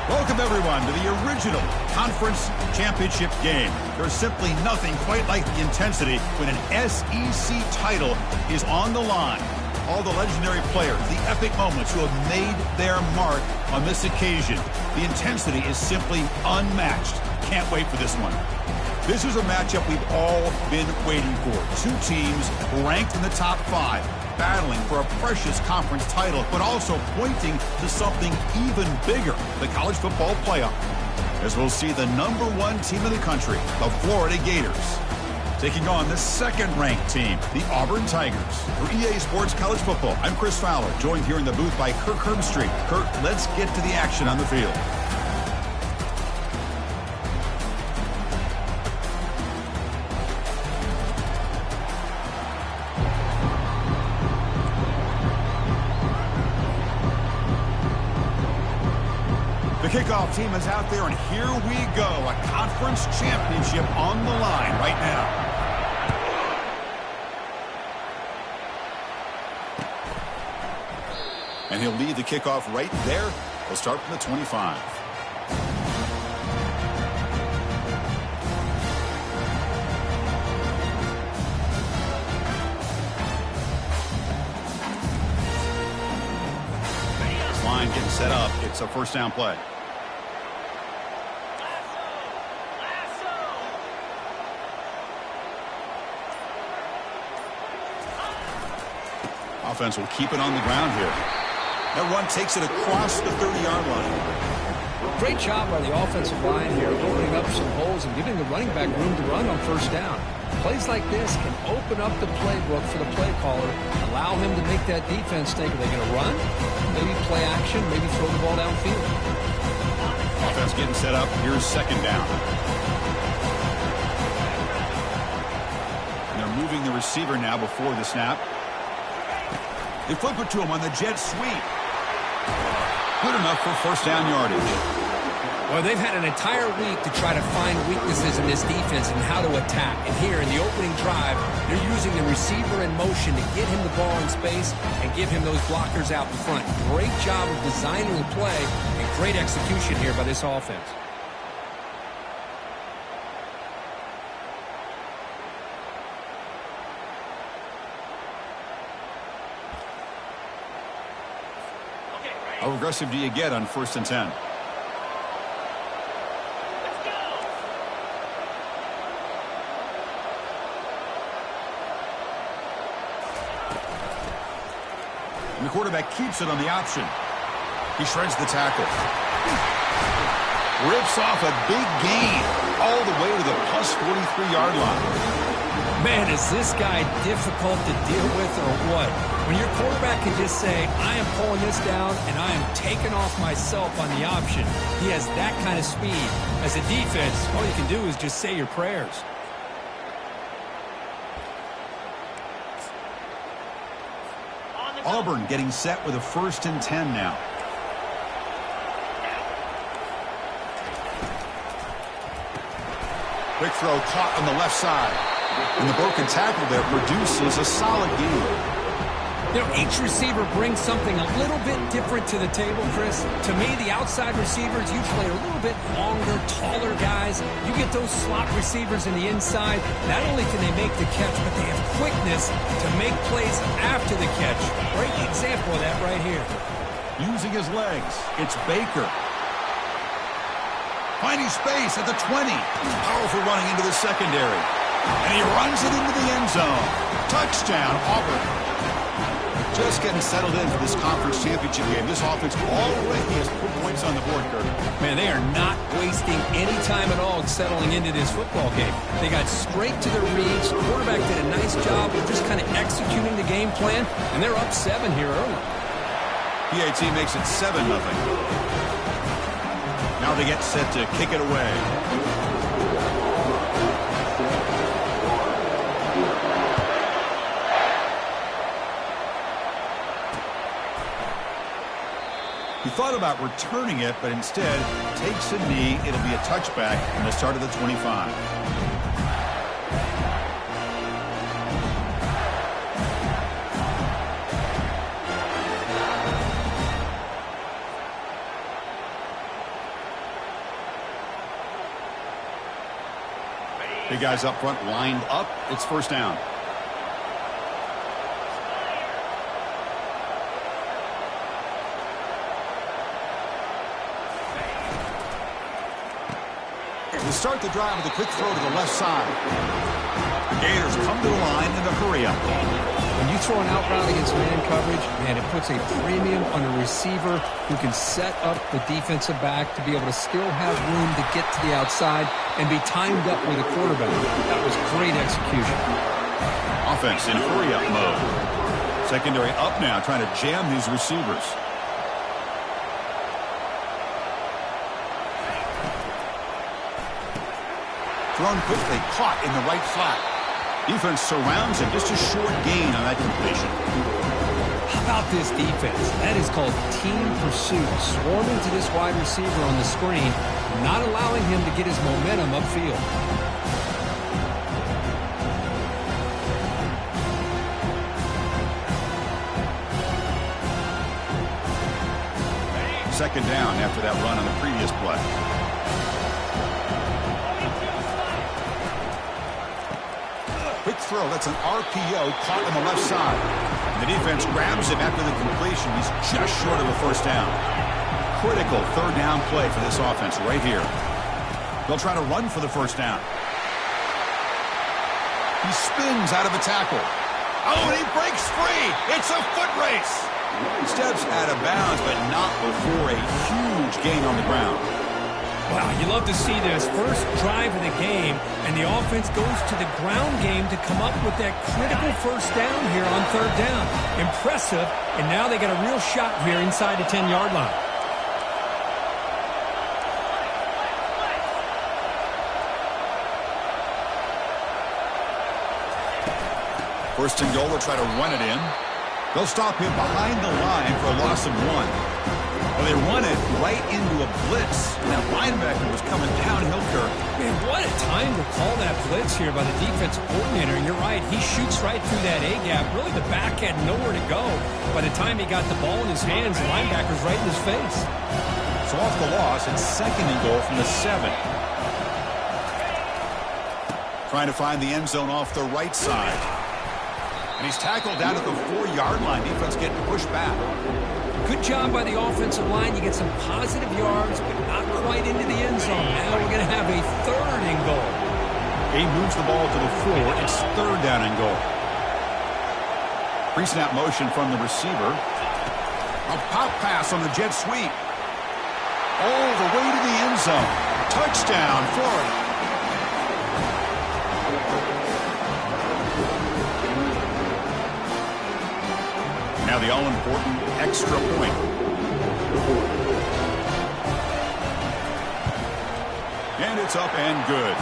Welcome, everyone, to the original conference championship game. There's simply nothing quite like the intensity when an SEC title is on the line. All the legendary players, the epic moments who have made their mark on this occasion. The intensity is simply unmatched. Can't wait for this one. This is a matchup we've all been waiting for. Two teams ranked in the top 5. Battling for a precious conference title, but also pointing to something even bigger, the college football playoff. As we'll see the #1 team in the country, the Florida Gators, taking on the second-ranked team, the Auburn Tigers. For EA Sports College Football, I'm Chris Fowler, joined here in the booth by Kirk Herbstreit. Kirk, let's get to the action on the field. Kickoff team is out there, and here we go. A conference championship on the line right now. And he'll lead the kickoff right there. We'll start from the 25. Line getting set up. It's a first down play. Offense will keep it on the ground here. That run takes it across the 30-yard line. Great job by the offensive line here, opening up some holes and giving the running back room to run on first down. Plays like this can open up the playbook for the play caller, allow him to make that defense think, are they going to run? Maybe play action, maybe throw the ball downfield. Offense getting set up. Here's second down. And they're moving the receiver now before the snap. They flip it to him on the jet sweep. Good enough for first down yardage. Well, they've had an entire week to try to find weaknesses in this defense and how to attack. And here in the opening drive, they're using the receiver in motion to get him the ball in space and give him those blockers out in front. Great job of designing the play and great execution here by this offense. How aggressive do you get on 1st and 10? And the quarterback keeps it on the option. He shreds the tackle. Rips off a big gain all the way to the plus 43-yard line. Man, is this guy difficult to deal with or what? When your quarterback can just say, I am pulling this down and I am taking off myself on the option. He has that kind of speed. As a defense, all you can do is just say your prayers. Auburn getting set with a 1st and 10 now. Quick throw caught on the left side. And the broken tackle there produces a solid gain. You know, each receiver brings something a little bit different to the table, Chris. To me, the outside receivers usually are a little bit longer, taller guys. You get those slot receivers in the inside. Not only can they make the catch, but they have quickness to make plays after the catch. Great example of that right here. Using his legs, it's Baker. Finding space at the 20. Powerful running into the secondary. And he runs it into the end zone. Touchdown, Auburn. Just getting settled in for this conference championship game. This offense already has put points on the board, Kirk. Man, they are not wasting any time at all settling into this football game. They got straight to their reads. The quarterback did a nice job of just kind of executing the game plan, and they're up 7 here early. PAT makes it 7-0. Now they get set to kick it away. He thought about returning it, but instead takes a knee. It'll be a touchback on the start of the 25. Big guys up front lined up. It's first down. We'll start the drive with a quick throw to the left side. The Gators come to the line in a hurry up. When you throw an out route against man coverage, man, it puts a premium on a receiver who can set up the defensive back to be able to still have room to get to the outside and be timed up with a quarterback. That was great execution. Offense in hurry-up mode. Secondary up now, trying to jam these receivers. Thrown quickly, caught in the right flat. Defense surrounds him. Just a short gain on that completion. How about this defense? That is called team pursuit. Swarming to this wide receiver on the screen, not allowing him to get his momentum upfield. Second down after that run on the previous play. Quick throw. That's an RPO caught on the left side. The defense grabs him after the completion. He's just short of a first down. Critical third down play for this offense right here. They'll try to run for the first down. He spins out of a tackle. Oh, and he breaks free. It's a foot race. Steps out of bounds, but not before a huge gain on the ground. Wow, you love to see this. First drive of the game, and the offense goes to the ground game to come up with that critical first down here on third down. Impressive, and now they got a real shot here inside the 10-yard line. First and goal, they'll try to run it in. They'll stop him behind the line for a loss of 1. Well, they run it right into a blitz. And that linebacker was coming downhill, Kirk. Man, what a time to call that blitz here by the defensive coordinator. And you're right, he shoots right through that A-gap. Really, the back had nowhere to go. By the time he got the ball in his hands, the linebacker's right in his face. So off the loss, it's second and goal from the 7. Trying to find the end zone off the right side. And he's tackled down at the 4-yard line. Defense getting pushed back. Good job by the offensive line. You get some positive yards, but not quite into the end zone. Now we're going to have a third and goal. He moves the ball to the 4. It's third down and goal. Pre-snap motion from the receiver. A pop pass on the jet sweep. All the way to the end zone. Touchdown, Florida. Now the all-important extra point. And it's up and good.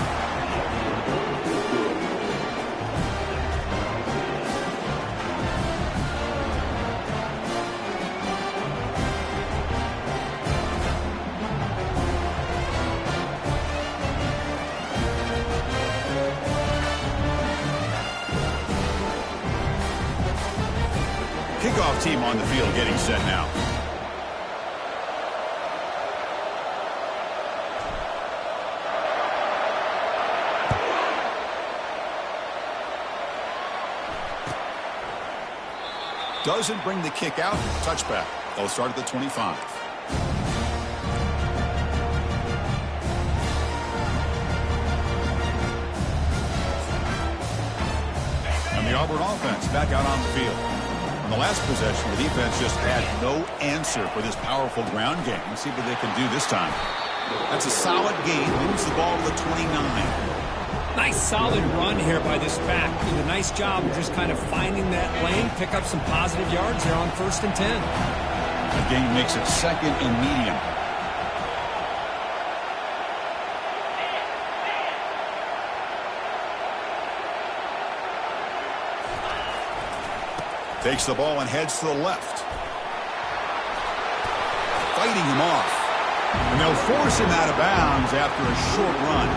Kickoff team on the field getting set now. Doesn't bring the kick out. Touchback. They'll start at the 25. And the Auburn offense back out on the field. On the last possession, the defense just had no answer for this powerful ground game. Let's see what they can do this time. That's a solid gain. Moves the ball to the 29. Nice solid run here by this back. Did a nice job of just kind of finding that lane, pick up some positive yards there on 1st and 10. The game makes it second and medium. Takes the ball and heads to the left. Fighting him off. And they'll force him out of bounds after a short run.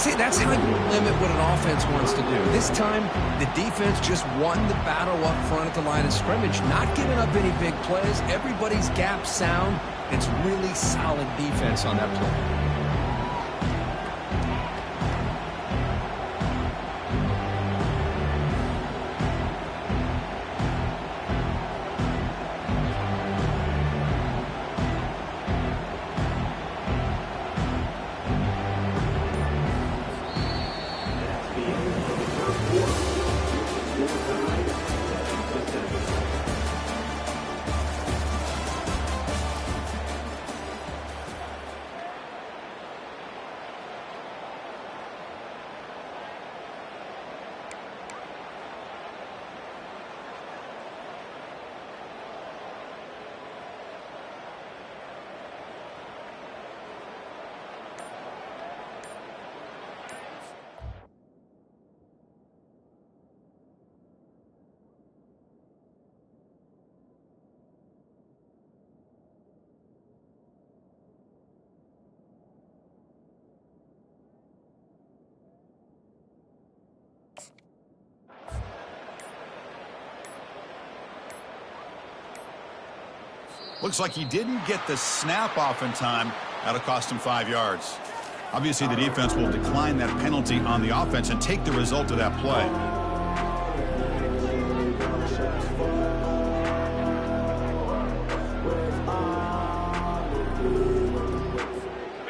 See, that's how you limit what an offense wants to do. This time, the defense just won the battle up front at the line of scrimmage, not giving up any big plays. Everybody's gap sound. It's really solid defense on that play. Looks like he didn't get the snap off in time. That'll cost him 5 yards. Obviously, the defense will decline that penalty on the offense and take the result of that play.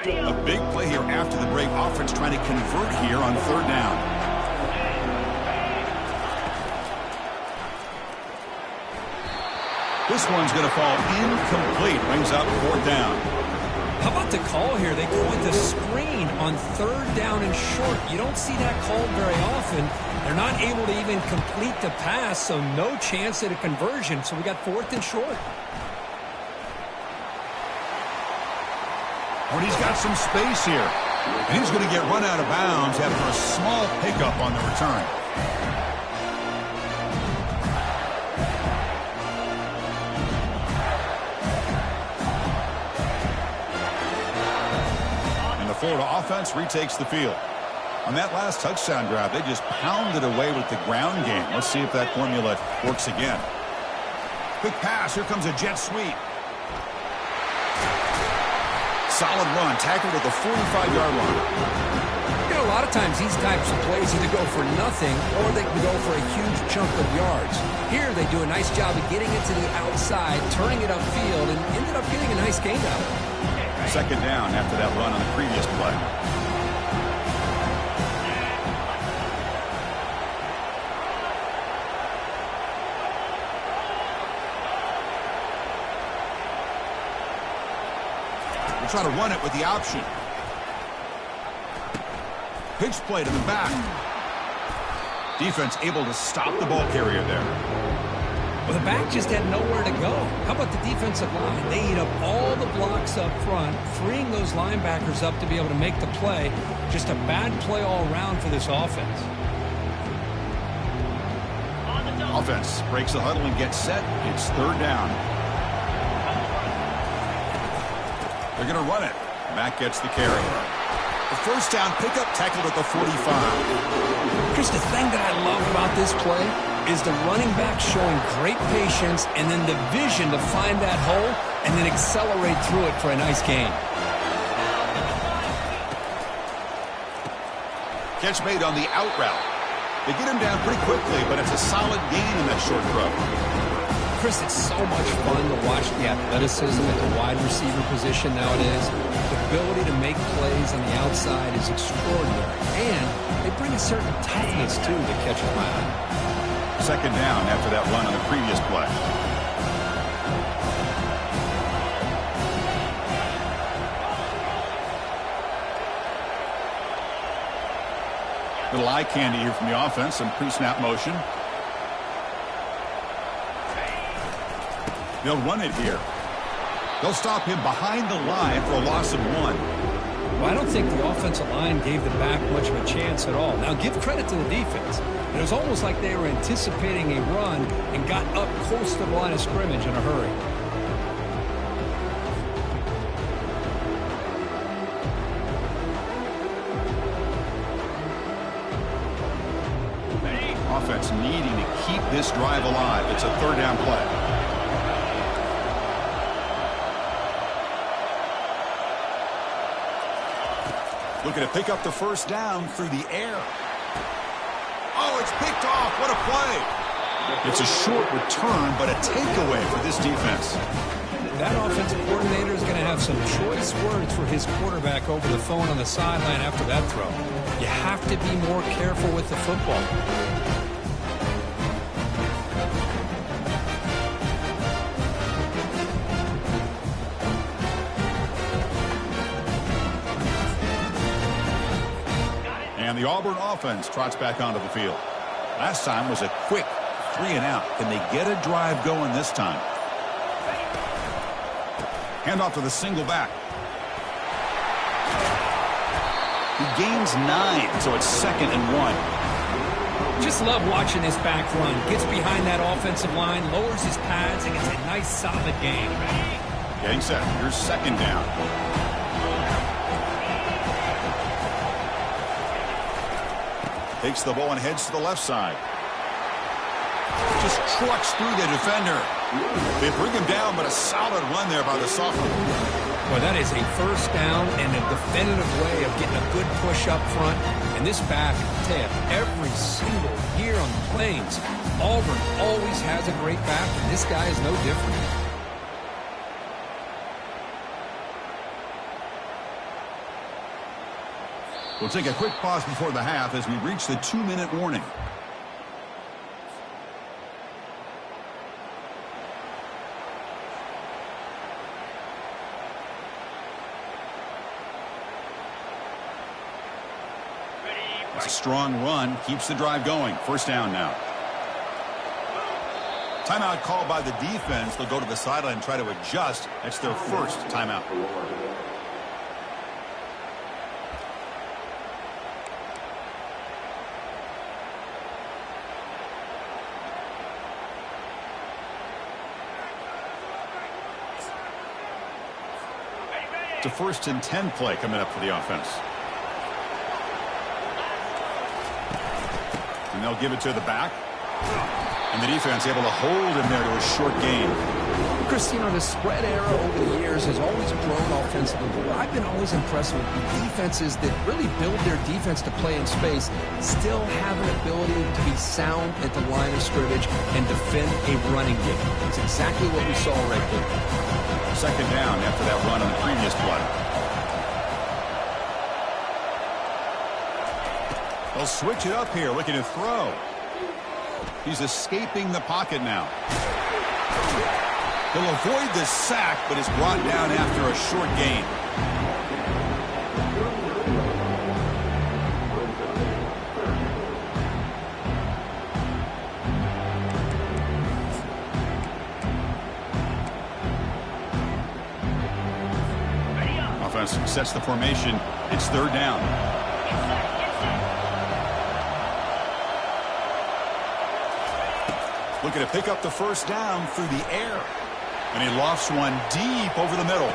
A big play here after the break. Offense trying to convert here on 3rd down. This one's going to fall incomplete. Brings up 4th down. How about the call here? They called the screen on 3rd down and short. You don't see that called very often. They're not able to even complete the pass, so no chance at a conversion. So we got 4th and short. When he's got some space here. And he's going to get run out of bounds after a small pickup on the return. And the Florida offense retakes the field. On that last touchdown drive, they just pounded away with the ground game. Let's see if that formula works again. Quick pass. Here comes a jet sweep. Solid run, tackled at the 45-yard line. You know, a lot of times these types of plays either go for nothing or they can go for a huge chunk of yards. Here they do a nice job of getting it to the outside, turning it upfield, and ended up getting a nice gain out of it. 2nd down after that run on the previous play. Try to run it with the option. Pitch play to the back. Defense able to stop the ball carrier there. Well, the back just had nowhere to go. How about the defensive line? They eat up all the blocks up front, freeing those linebackers up to be able to make the play. Just a bad play all around for this offense. Offense breaks the huddle and gets set. It's 3rd down. They're going to run it. Mack gets the carry. The 1st down pickup, tackled at the 45. Chris, the thing that I love about this play is the running back showing great patience and then the vision to find that hole and then accelerate through it for a nice gain. Catch made on the out route. They get him down pretty quickly, but it's a solid gain in that short throw. Chris, it's so much fun to watch the athleticism at the wide receiver position nowadays. The ability to make plays on the outside is extraordinary. And they bring a certain toughness, too, that catches my eye. 2nd down after that run on the previous play. Little eye candy here from the offense. Some pre-snap motion. They'll run it here. They'll stop him behind the line for a loss of 1. Well, I don't think the offensive line gave the back much of a chance at all. Now, give credit to the defense. It was almost like they were anticipating a run and got up close to the line of scrimmage in a hurry. Offense needing to keep this drive alive. It's a 3rd down play. Looking to pick up the 1st down through the air. Oh, it's picked off. What a play. It's a short return, but a takeaway for this defense. That offensive coordinator is going to have some choice words for his quarterback over the phone on the sideline after that throw. You have to be more careful with the football. And the Auburn offense trots back onto the field. Last time was a quick 3-and-out. Can they get a drive going this time? Handoff to the single back. He gains 9, so it's 2nd and 1. Just love watching this back run. Gets behind that offensive line, lowers his pads, and gets a nice solid gain. Getting set. Here's 2nd down. Takes the ball and heads to the left side. Just trucks through the defender. They bring him down, but a solid run there by the sophomore. Well, that is a first down and a definitive way of getting a good push up front. And this back, I tell you, every single year on the Plains, Auburn always has a great back, and this guy is no different. We'll take a quick pause before the half as we reach the 2-minute warning. It's a strong run, keeps the drive going. First down now. Timeout called by the defense. They'll go to the sideline and try to adjust. That's their first timeout. It's a 1st and 10 play coming up for the offense. And they'll give it to the back. And the defense able to hold him there to a short gain. Chris, you know, the spread era over the years has always grown offensively. But I've been always impressed with the defenses that really build their defense to play in space, still have an ability to be sound at the line of scrimmage and defend a running game. It's exactly what we saw right there. Second down after that run on the previous play. They'll switch it up here, looking to throw. He's escaping the pocket now. He'll avoid the sack, but is brought down after a short gain. Offense sets the formation. It's third down. Looking to pick up the first down through the air. And he lofts one deep over the middle.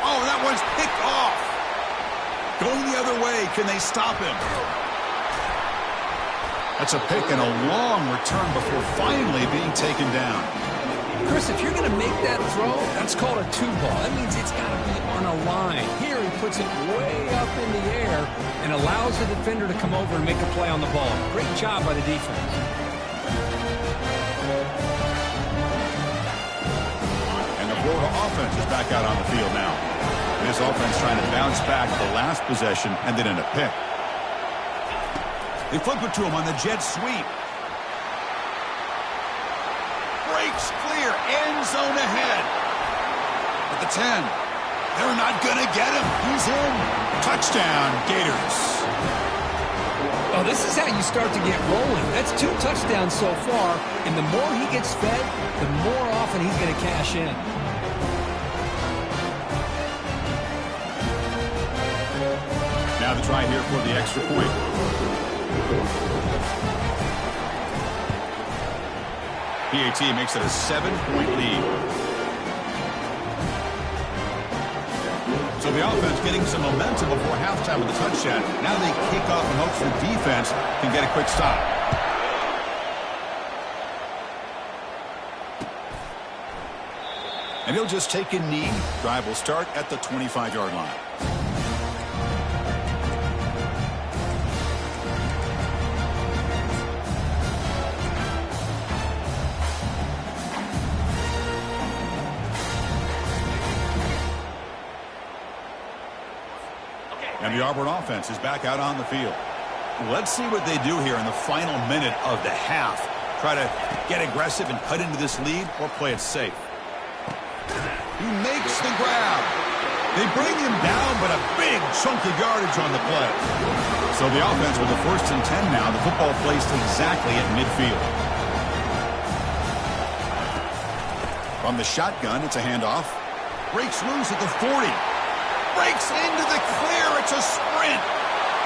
Oh, that one's picked off. Going the other way. Can they stop him? That's a pick and a long return before finally being taken down. Chris, if you're going to make that throw, that's called a 2-ball. That means it's got to be on a line. Here he puts it way up in the air and allows the defender to come over and make a play on the ball. Great job by the defense. Florida offense is back out on the field now. This offense trying to bounce back the last possession and then in a pick. They flip it to him on the jet sweep. Breaks clear, end zone ahead. At the 10. They're not going to get him. He's in. Touchdown, Gators. Oh, this is how you start to get rolling. That's 2 touchdowns so far, and the more he gets fed, the more often he's going to cash in. Now the try here for the extra point. PAT makes it a 7-point lead. So the offense getting some momentum before halftime with the touchdown. Now they kick off in hopes the defense can get a quick stop. And he'll just take a knee. Drive will start at the 25-yard line. And the Auburn offense is back out on the field. Let's see what they do here in the final minute of the half. Try to get aggressive and cut into this lead or play it safe. He makes the grab. They bring him down, but a big chunk of yardage on the play. So the offense with the 1st and 10 now. The football placed exactly at midfield. From the shotgun, it's a handoff. Breaks loose at the 40. Breaks into the clear. It's a sprint.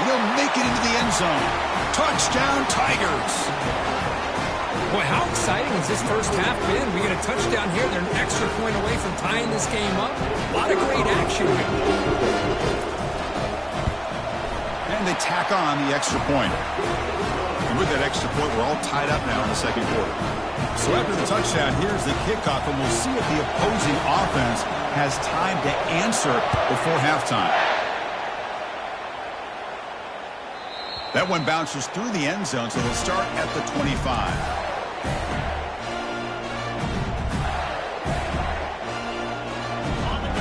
And he'll make it into the end zone. Touchdown, Tigers. Boy, how exciting has this first half been? We get a touchdown here. They're an extra point away from tying this game up. A lot of great action here. And they tack on the extra point. And with that extra point, we're all tied up now in the second quarter. So after the touchdown, here's the kickoff, and we'll see if the opposing offense has time to answer before halftime. That one bounces through the end zone, so they'll start at the 25.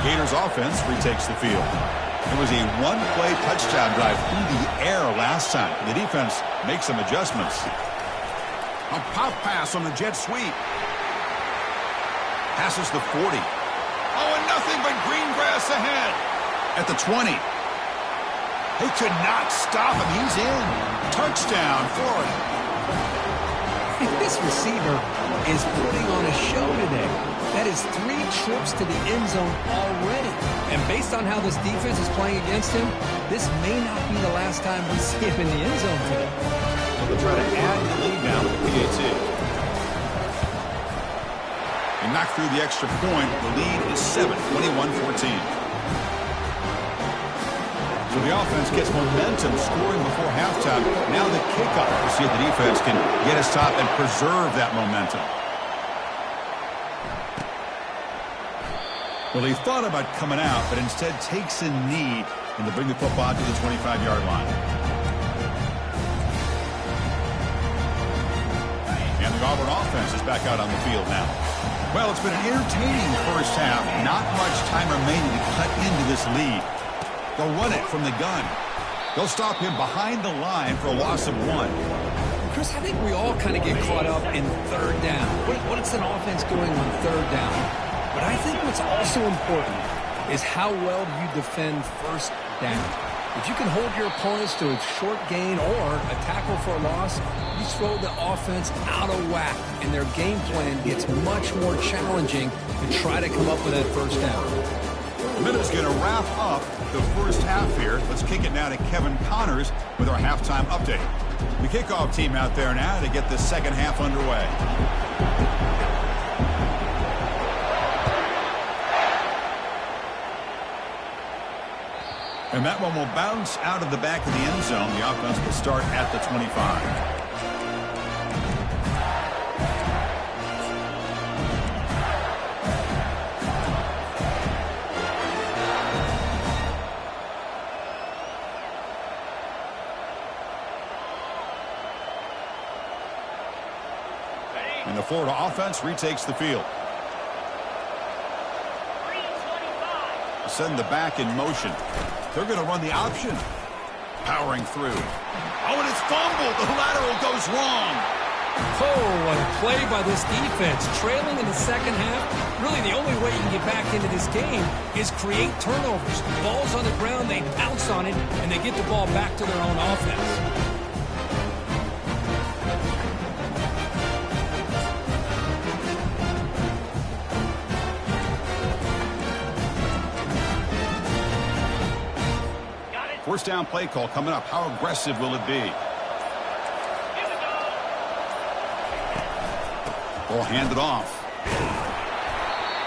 Gators offense retakes the field. It was a one-play touchdown drive through the air last time. The defense makes some adjustments. A pop pass on the jet sweep. Passes the 40. Oh, and nothing but green grass ahead. At the 20. They could not stop him. He's in. Touchdown, Florida. This receiver is putting on a show today. That is 3 trips to the end zone already. And based on how this defense is playing against him, this may not be the last time we see him in the end zone today. They'll try to add the lead now with the PAT. And knock through the extra point. The lead is 7, 21-14. So the offense gets momentum scoring before halftime. Now the kickoff to see if the defense can get a stop and preserve that momentum. Well, he thought about coming out, but instead takes a knee and to bring the football to the 25-yard line. And the Auburn offense is back out on the field now. Well, it's been an entertaining first half. Not much time remaining to cut into this lead. They'll run it from the gun. They'll stop him behind the line for a loss of 1. Chris, I think we all kind of get caught up in third down. What is an offense doing on third down? But I think what's also important is how well do you defend first down. If you can hold your opponents to a short gain or a tackle for a loss, you throw the offense out of whack, and their game plan gets much more challenging to try to come up with that first down. The minute's going to wrap up the first half here. Let's kick it now to Kevin Connors with our halftime update. The kickoff team out there now to get the second half underway. And that one will bounce out of the back of the end zone. The offense will start at the 25. And the Florida offense retakes the field. Send the back in motion. They're going to run the option. Powering through. Oh, and it's fumbled. The lateral goes wrong. Oh, what a play by this defense. Trailing in the second half. Really, the only way you can get back into this game is create turnovers. Ball's on the ground, they pounce on it, and they get the ball back to their own offense. First down play call coming up. How aggressive will it be? Ball handed off.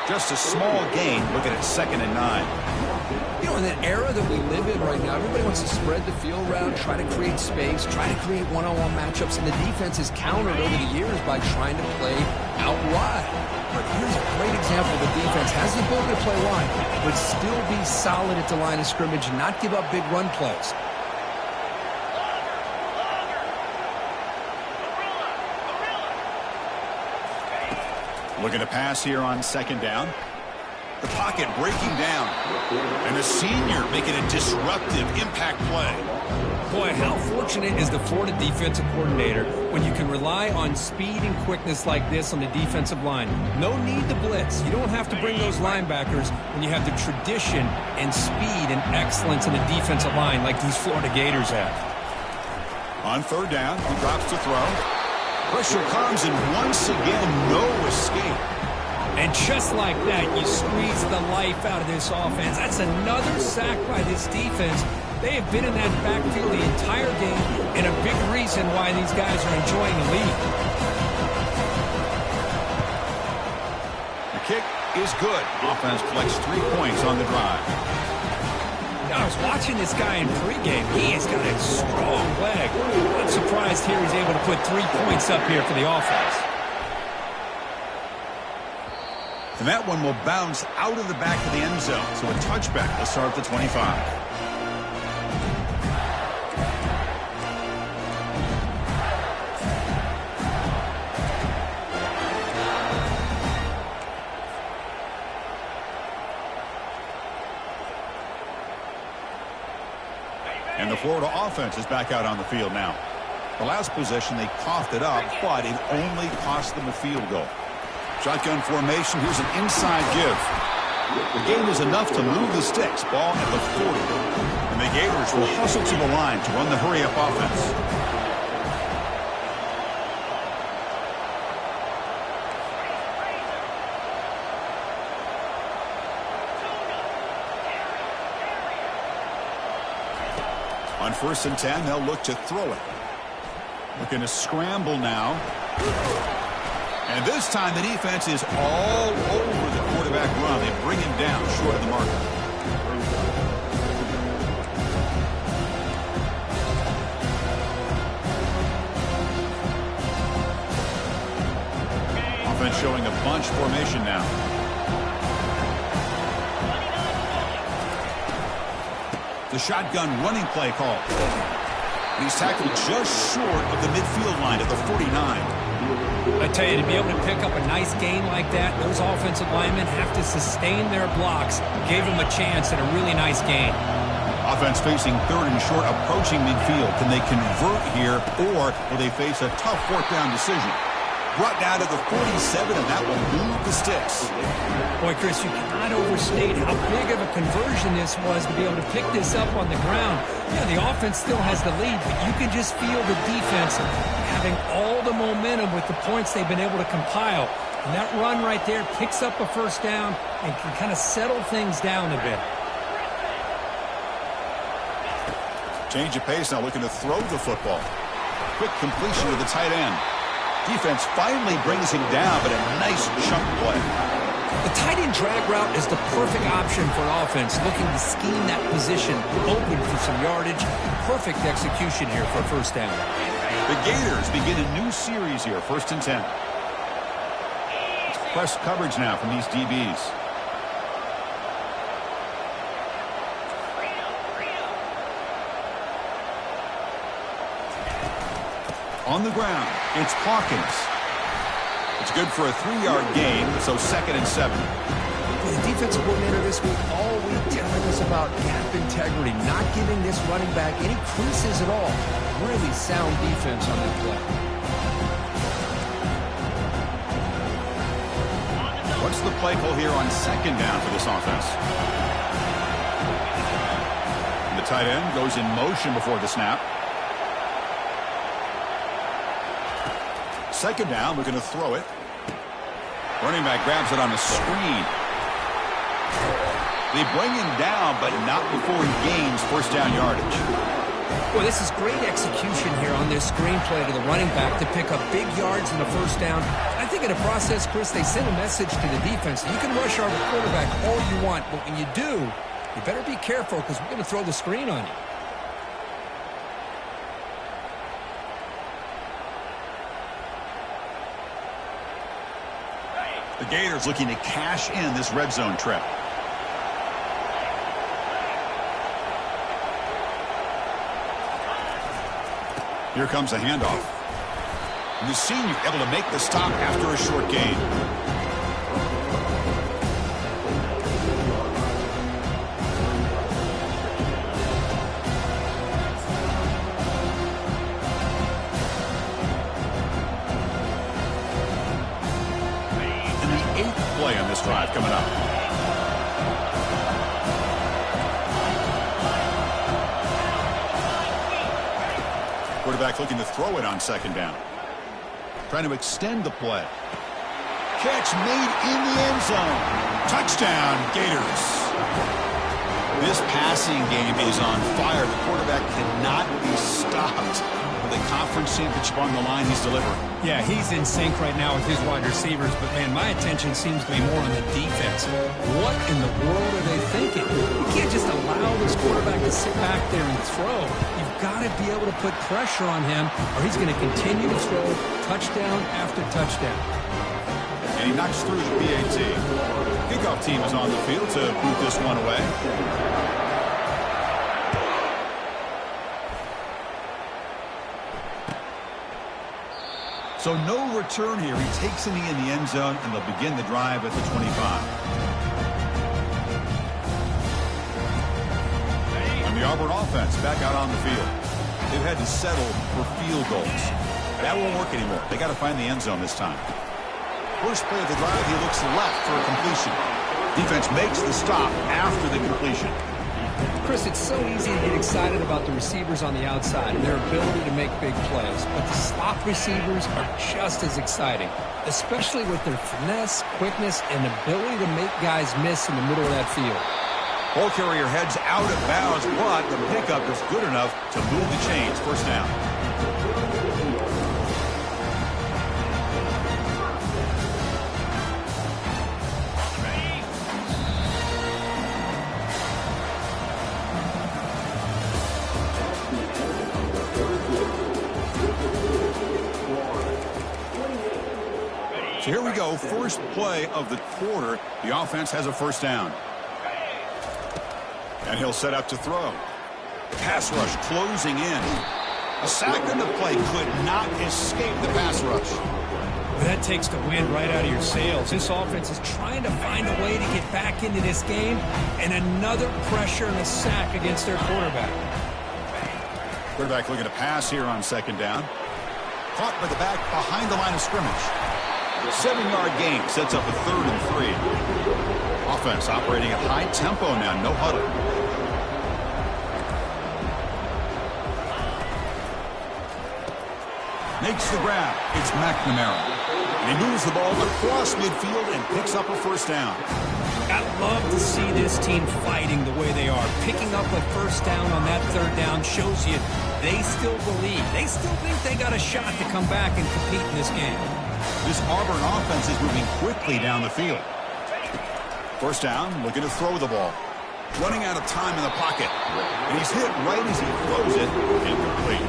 Just a small gain. Looking at 2nd and 9. You know, in that era that we live in right now, everybody wants to spread the field around, try to create space, try to create one-on-one matchups, and the defense is countered over the years by trying to play out wide. But here's a great example. The defense has the ability to play wide, but still be solid at the line of scrimmage and not give up big run plays. Looking to pass here on 2nd down. The pocket breaking down. And the senior making a disruptive impact play. Boy, how fortunate is the Florida defensive coordinator when you can rely on speed and quickness like this on the defensive line. No need to blitz. You don't have to bring those linebackers when you have the tradition and speed and excellence in the defensive line like these Florida Gators have. On 3rd down, he drops to throw. Pressure comes, and once again, no escape. And just like that, you squeeze the life out of this offense. That's another sack by this defense. They have been in that backfield the entire game, and a big reason why these guys are enjoying the lead. The kick is good. Offense collects 3 points on the drive. I was watching this guy in pregame. He has got a strong leg. I'm surprised here he's able to put 3 points up here for the offense. And that one will bounce out of the back of the end zone. So a touchback will start at the 25. And the Florida offense is back out on the field now. The last possession, they coughed it up, but it only cost them a field goal. Shotgun formation. Here's an inside give. The gain is enough to move the sticks. Ball at the 40. And the Gators will hustle to the line to run the hurry-up offense. On 1st and 10, they'll look to throw it. Looking to scramble now. And this time the defense is all over the quarterback run. They bring him down short of the marker. Offense showing a bunch formation now. The shotgun running play call. He's tackled just short of the midfield line at the 49. I tell you, to be able to pick up a nice gain like that, those offensive linemen have to sustain their blocks. Gave them a chance at a really nice gain. Offense facing 3rd and short, approaching midfield. Can they convert here, or will they face a tough 4th down decision? Brought down to the 47, and that will move the sticks. Boy, Chris, you cannot overstate how big of a conversion this was to be able to pick this up on the ground. Yeah, the offense still has the lead, but you can just feel the defense having all the momentum with the points they've been able to compile. And that run right there picks up a 1st down and can kind of settle things down a bit. Change of pace now, looking to throw the football. Quick completion to the tight end. Defense finally brings him down, but a nice chunk play. The tight end drag route is the perfect option for an offense looking to scheme that position open for some yardage. Perfect execution here for a 1st down. The Gators begin a new series here, 1st and 10. It's press coverage now from these DBs. On the ground, it's Hawkins. It's good for a 3-yard gain, so 2nd and 7. The defensive coordinator this week all week telling us about gap integrity, not giving this running back any creases at all. Really sound defense on that play. What's the play call here on 2nd down for this offense? And the tight end goes in motion before the snap. 2nd down, we're going to throw it. Running back grabs it on the screen. They bring him down, but not before he gains 1st down yardage. Well, this is great execution here on this screen play to the running back to pick up big yards in a 1st down. I think in the process, Chris, they send a message to the defense. You can rush our quarterback all you want, but when you do, you better be careful because we're going to throw the screen on you. The Gators looking to cash in this red zone trip. Here comes a handoff. And the senior able to make the stop after a short gain. Play on this drive coming up. Quarterback looking to throw it on 2nd down. Trying to extend the play. Catch made in the end zone. Touchdown, Gators. This passing game is on fire. The quarterback cannot be stopped. with a conference championship on the line he's delivering. Yeah, he's in sync right now with his wide receivers, but, man, my attention seems to be more on the defense. What in the world are they thinking? You can't just allow this quarterback to sit back there and throw. You've got to be able to put pressure on him, or he's going to continue to throw touchdown after touchdown. And he knocks through the PAT. Kickoff team is on the field to boot this one away. So no return here. He takes it in the end zone, and they'll begin the drive at the 25. And the Auburn offense back out on the field. They've had to settle for field goals. That won't work anymore. They got to find the end zone this time. First play of the drive, he looks left for a completion. Defense makes the stop after the completion. Chris, it's so easy to get excited about the receivers on the outside and their ability to make big plays, but the slot receivers are just as exciting, especially with their finesse, quickness, and ability to make guys miss in the middle of that field. Ball carrier heads out of bounds, but the pickup is good enough to move the chains. First down. So here we go, first play of the quarter. The offense has a first down. And he'll set up to throw. Pass rush closing in. A sack in the play could not escape the pass rush. That takes the wind right out of your sails. This offense is trying to find a way to get back into this game, and another pressure and a sack against their quarterback. Quarterback looking to pass here on second down. Caught by the back behind the line of scrimmage. 7-yard gain sets up a 3rd and 3. Offense operating at high tempo now, no huddle. Makes the grab. It's McNamara. And he moves the ball across midfield and picks up a first down. I love to see this team fighting the way they are. Picking up a first down on that 3rd down shows you they still believe. They still think they got a shot to come back and compete in this game. This Auburn offense is moving quickly down the field. First down, looking to throw the ball. Running out of time in the pocket. And he's hit right as he throws it. Incomplete.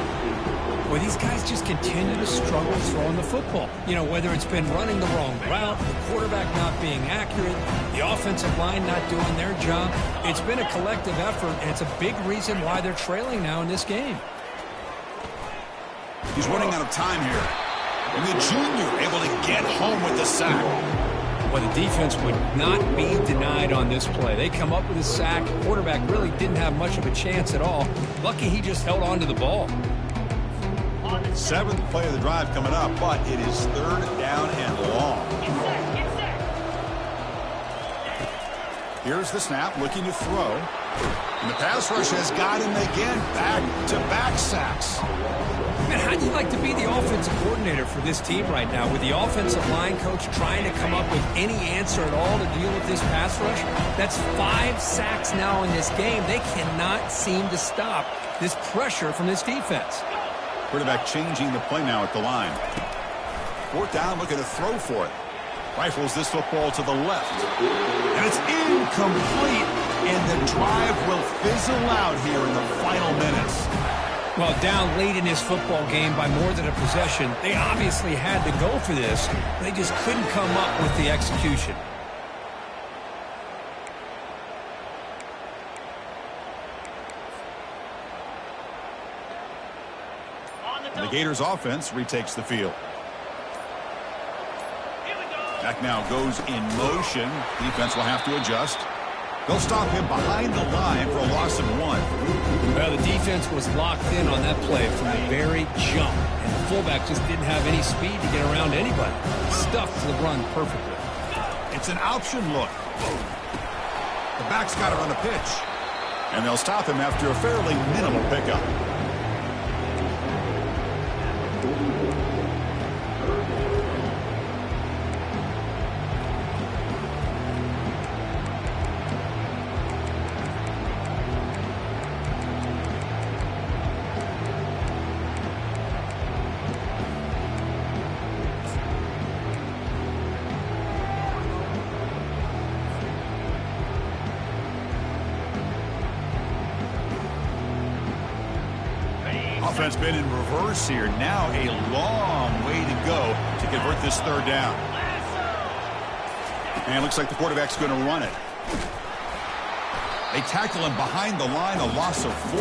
Well, these guys just continue to struggle throwing the football. You know, whether it's been running the wrong route, the quarterback not being accurate, the offensive line not doing their job. It's been a collective effort, and it's a big reason why they're trailing now in this game. He's running out of time here. And the junior able to get home with the sack. Well, the defense would not be denied on this play. They come up with a sack. The quarterback really didn't have much of a chance at all. Lucky he just held on to the ball. 7th play of the drive coming up, but it is 3rd down and long. Here's the snap, looking to throw. And the pass rush has got him again. Back-to-back sacks. Man, how'd you like to be the offensive coordinator for this team right now, with the offensive line coach trying to come up with any answer at all to deal with this pass rush? That's 5 sacks now in this game. They cannot seem to stop this pressure from this defense. Quarterback changing the play now at the line. 4th down, looking to throw for it. Rifles this football to the left. And it's incomplete, and the drive will fizzle out here in the final minutes. Well, down late in this football game by more than a possession, they obviously had to go for this. They just couldn't come up with the execution. And the Gators offense retakes the field. Mack now goes in motion. Defense will have to adjust. They'll stop him behind the line for a loss of 1. Well, the defense was locked in on that play from the very jump, and the fullback just didn't have any speed to get around anybody. Stuffed the run perfectly. It's an option look. The back's got it on the pitch. And they'll stop him after a fairly minimal pickup. Offense been in reverse here. Now a long way to go to convert this third down. And it looks like the quarterback's going to run it. They tackle him behind the line, a loss of 4.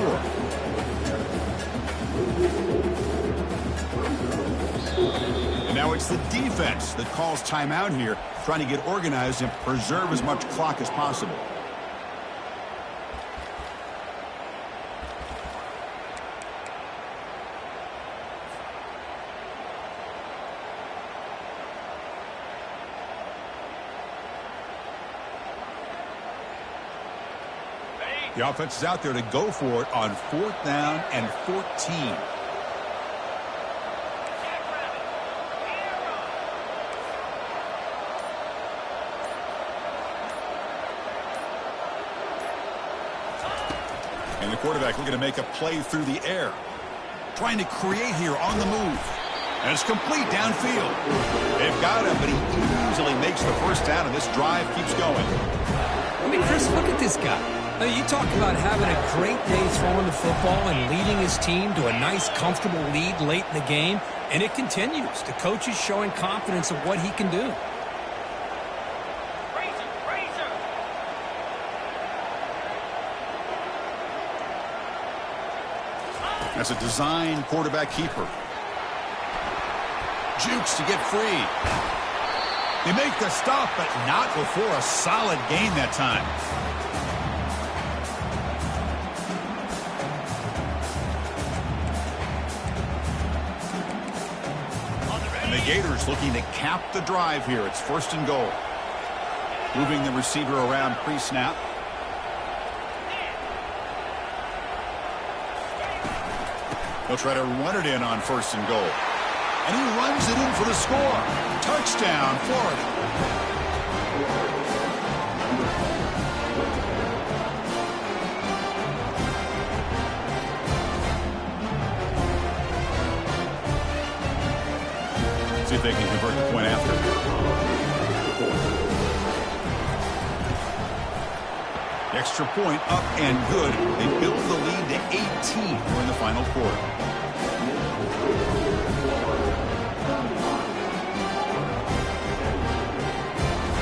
And now it's the defense that calls timeout here, trying to get organized and preserve as much clock as possible. The offense is out there to go for it on 4th down and 14. And the quarterback looking to make a play through the air. Trying to create here on the move. And it's complete downfield. They've got him, but he easily makes the first down, and this drive keeps going. I mean, Chris, look at this guy. I mean, you talk about having a great day throwing the football and leading his team to a nice, comfortable lead late in the game, and it continues. The coach is showing confidence of what he can do. That's a design quarterback keeper. Jukes to get free. They make the stop, but not before a solid gain that time. And the Gators looking to cap the drive here. It's 1st and goal. Moving the receiver around pre-snap. They'll try to run it in on 1st and goal. And he runs it in for the score. Touchdown, Florida. See if they can convert the point after. The extra point up and good. They build the lead to 18 during the final quarter.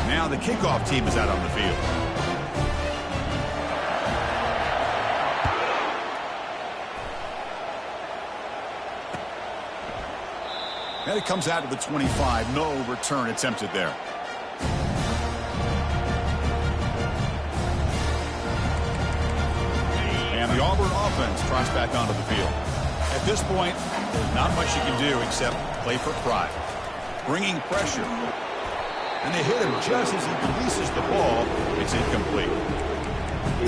Now the kickoff team is out on the field. And it comes out to the 25. No return attempted there. And the Auburn offense tries back onto the field. At this point, there's not much you can do except play for pride. Bringing pressure. And they hit him just as he releases the ball. It's incomplete.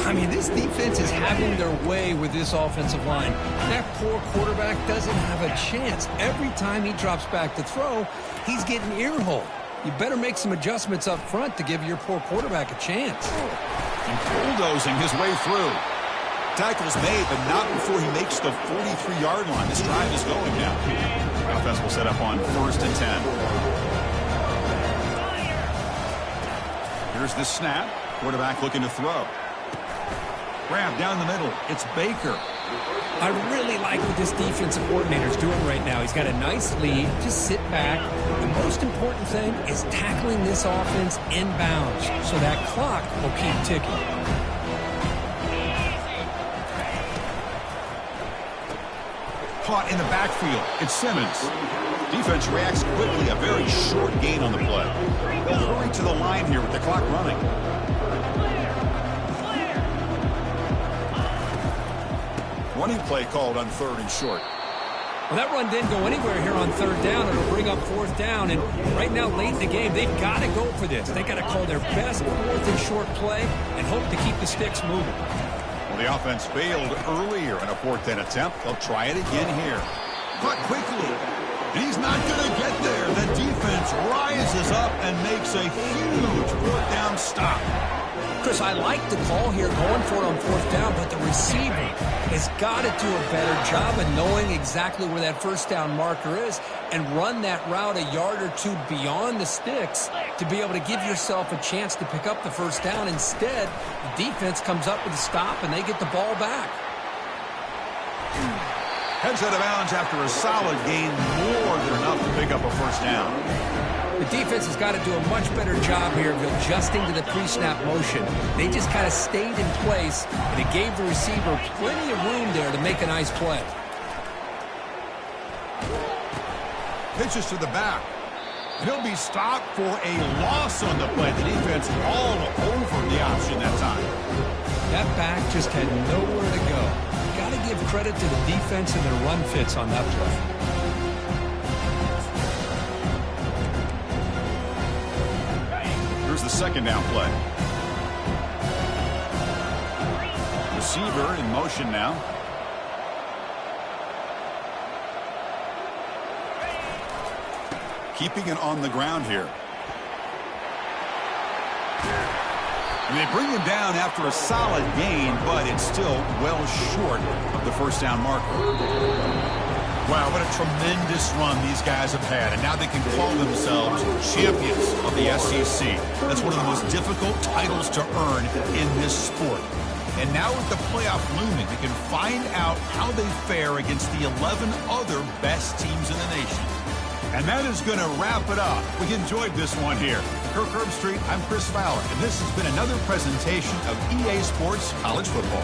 I mean, this defense is having their way with this offensive line. That poor quarterback doesn't have a chance. Every time he drops back to throw, he's getting ear-hole. You better make some adjustments up front to give your poor quarterback a chance. And bulldozing his way through. Tackle's made, but not before he makes the 43-yard line. This drive is going now. The offense will set up on 1st and 10. Here's the snap. Quarterback looking to throw. Grab down the middle. It's Baker. I really like what this defensive coordinator is doing right now. He's got a nice lead. Just sit back. The most important thing is tackling this offense inbounds so that clock will keep ticking. Caught in the backfield. It's Simmons. Defense reacts quickly. A very short gain on the play. They'll hurry to the line here with the clock running. Running play called on 3rd and short. Well, that run didn't go anywhere here on 3rd down. It'll bring up 4th down. And right now, late in the game, they've got to go for this. They've got to call their best 4th and short play and hope to keep the sticks moving. Well, the offense failed earlier in a 4th down attempt. They'll try it again here. Caught quickly. And he's not going to get there. The defense rises up and makes a huge 4th down stop. Chris, I like the call here going for it on 4th down, but the receiver has got to do a better job of knowing exactly where that 1st down marker is and run that route a yard or two beyond the sticks to be able to give yourself a chance to pick up the 1st down. Instead, the defense comes up with a stop and they get the ball back. Heads out of bounds after a solid gain, more than enough to pick up a first down. The defense has got to do a much better job here of adjusting to the pre-snap motion. They just kind of stayed in place, and it gave the receiver plenty of room there to make a nice play. Pitches to the back. And he'll be stopped for a loss on the play. The defense all over the option that time. That back just had nowhere to go. Got to give credit to the defense and their run fits on that play. Here's the second down play. Receiver in motion now. Keeping it on the ground here. And they bring him down after a solid gain, but it's still well short of the first down marker. Wow, what a tremendous run these guys have had. And now they can call themselves champions of the SEC. That's one of the most difficult titles to earn in this sport. And now with the playoff looming, they can find out how they fare against the 11 other best teams in the nation. And that is going to wrap it up. We enjoyed this one here. Kirk Herbstreit, I'm Chris Fowler, and this has been another presentation of EA Sports College Football.